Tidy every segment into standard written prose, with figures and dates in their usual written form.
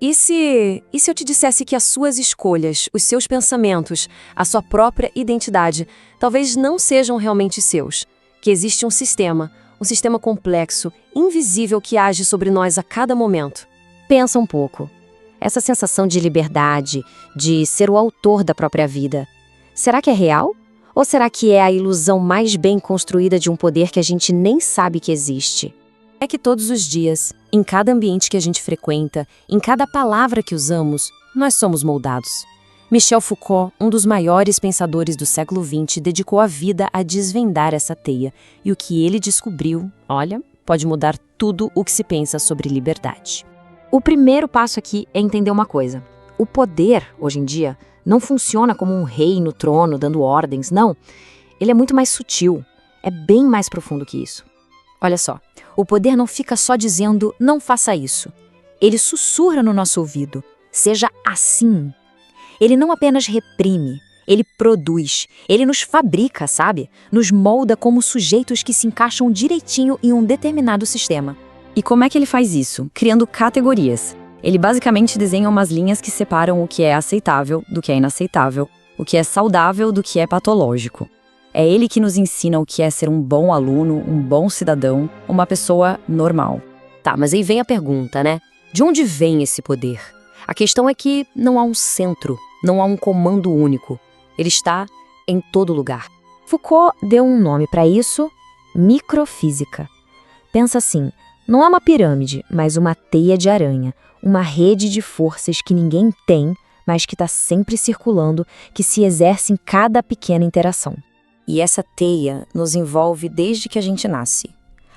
E se eu te dissesse que as suas escolhas, os seus pensamentos, a sua própria identidade, talvez não sejam realmente seus? Que existe um sistema complexo, invisível que age sobre nós a cada momento. Pensa um pouco. Essa sensação de liberdade, de ser o autor da própria vida, será que é real? Ou será que é a ilusão mais bem construída de um poder que a gente nem sabe que existe? É que todos os dias, em cada ambiente que a gente frequenta, em cada palavra que usamos, nós somos moldados. Michel Foucault, um dos maiores pensadores do século XX, dedicou a vida a desvendar essa teia. E o que ele descobriu, olha, pode mudar tudo o que se pensa sobre liberdade. O primeiro passo aqui é entender uma coisa. O poder, hoje em dia, não funciona como um rei no trono dando ordens, não. Ele é muito mais sutil, é bem mais profundo que isso. Olha só, o poder não fica só dizendo, não faça isso. Ele sussurra no nosso ouvido, seja assim. Ele não apenas reprime, ele produz, ele nos fabrica, sabe? Nos molda como sujeitos que se encaixam direitinho em um determinado sistema. E como é que ele faz isso? Criando categorias. Ele basicamente desenha umas linhas que separam o que é aceitável do que é inaceitável, o que é saudável do que é patológico. É ele que nos ensina o que é ser um bom aluno, um bom cidadão, uma pessoa normal. Tá, mas aí vem a pergunta, né? De onde vem esse poder? A questão é que não há um centro, não há um comando único. Ele está em todo lugar. Foucault deu um nome para isso, microfísica. Pensa assim, não é uma pirâmide, mas uma teia de aranha, uma rede de forças que ninguém tem, mas que está sempre circulando, que se exerce em cada pequena interação. E essa teia nos envolve desde que a gente nasce.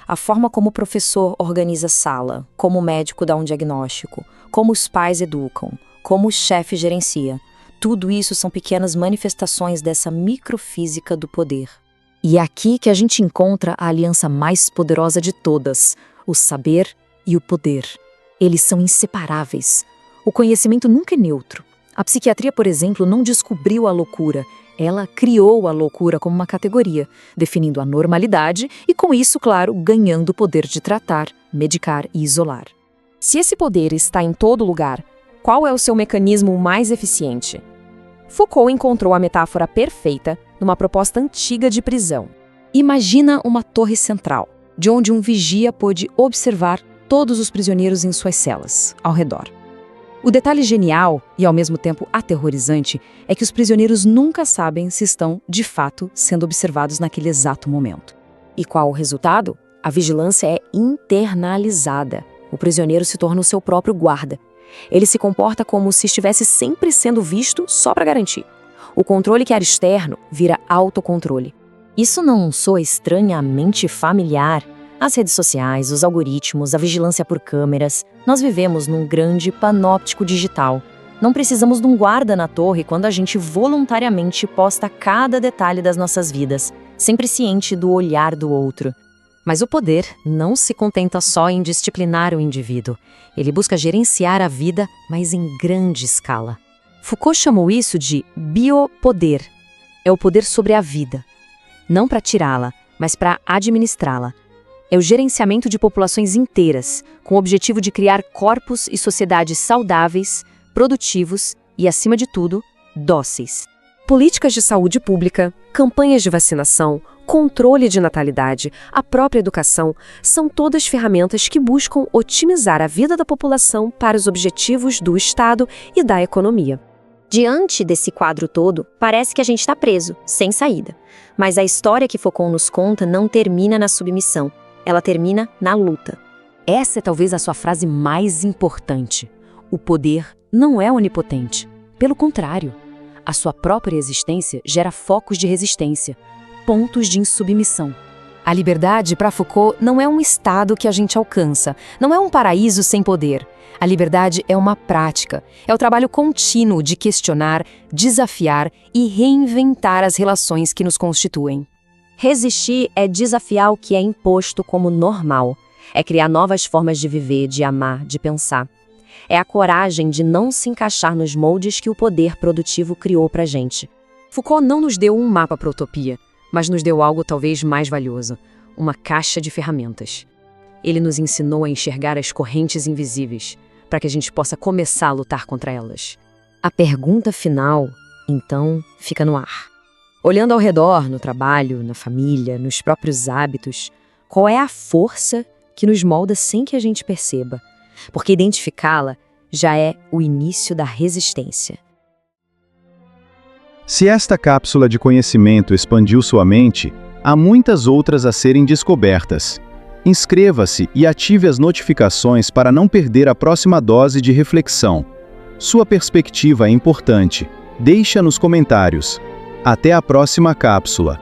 A forma como o professor organiza a sala, como o médico dá um diagnóstico, como os pais educam, como o chefe gerencia. Tudo isso são pequenas manifestações dessa microfísica do poder. E é aqui que a gente encontra a aliança mais poderosa de todas, o saber e o poder. Eles são inseparáveis. O conhecimento nunca é neutro. A psiquiatria, por exemplo, não descobriu a loucura. Ela criou a loucura como uma categoria, definindo a normalidade e, com isso, claro, ganhando o poder de tratar, medicar e isolar. Se esse poder está em todo lugar, qual é o seu mecanismo mais eficiente? Foucault encontrou a metáfora perfeita numa proposta antiga de prisão. Imagina uma torre central, de onde um vigia pôde observar todos os prisioneiros em suas celas, ao redor. O detalhe genial, e ao mesmo tempo aterrorizante, é que os prisioneiros nunca sabem se estão, de fato, sendo observados naquele exato momento. E qual o resultado? A vigilância é internalizada. O prisioneiro se torna o seu próprio guarda. Ele se comporta como se estivesse sempre sendo visto só para garantir. O controle que era externo vira autocontrole. Isso não soa estranhamente familiar? As redes sociais, os algoritmos, a vigilância por câmeras. Nós vivemos num grande panóptico digital. Não precisamos de um guarda na torre quando a gente voluntariamente posta cada detalhe das nossas vidas, sempre ciente do olhar do outro. Mas o poder não se contenta só em disciplinar o indivíduo. Ele busca gerenciar a vida, mas em grande escala. Foucault chamou isso de biopoder. É o poder sobre a vida. Não para tirá-la, mas para administrá-la. É o gerenciamento de populações inteiras, com o objetivo de criar corpos e sociedades saudáveis, produtivos e, acima de tudo, dóceis. Políticas de saúde pública, campanhas de vacinação, controle de natalidade, a própria educação, são todas ferramentas que buscam otimizar a vida da população para os objetivos do Estado e da economia. Diante desse quadro todo, parece que a gente está preso, sem saída. Mas a história que Foucault nos conta não termina na submissão. Ela termina na luta. Essa é talvez a sua frase mais importante. O poder não é onipotente. Pelo contrário, a sua própria existência gera focos de resistência, pontos de insubmissão. A liberdade, para Foucault, não é um estado que a gente alcança, não é um paraíso sem poder. A liberdade é uma prática, é o trabalho contínuo de questionar, desafiar e reinventar as relações que nos constituem. Resistir é desafiar o que é imposto como normal. É criar novas formas de viver, de amar, de pensar. É a coragem de não se encaixar nos moldes que o poder produtivo criou pra gente. Foucault não nos deu um mapa para a utopia, mas nos deu algo talvez mais valioso, uma caixa de ferramentas. Ele nos ensinou a enxergar as correntes invisíveis, para que a gente possa começar a lutar contra elas? A pergunta final, então, fica no ar. Olhando ao redor, no trabalho, na família, nos próprios hábitos, qual é a força que nos molda sem que a gente perceba? Porque identificá-la já é o início da resistência. Se esta cápsula de conhecimento expandiu sua mente, há muitas outras a serem descobertas. Inscreva-se e ative as notificações para não perder a próxima dose de reflexão. Sua perspectiva é importante. Deixa nos comentários. Até a próxima cápsula.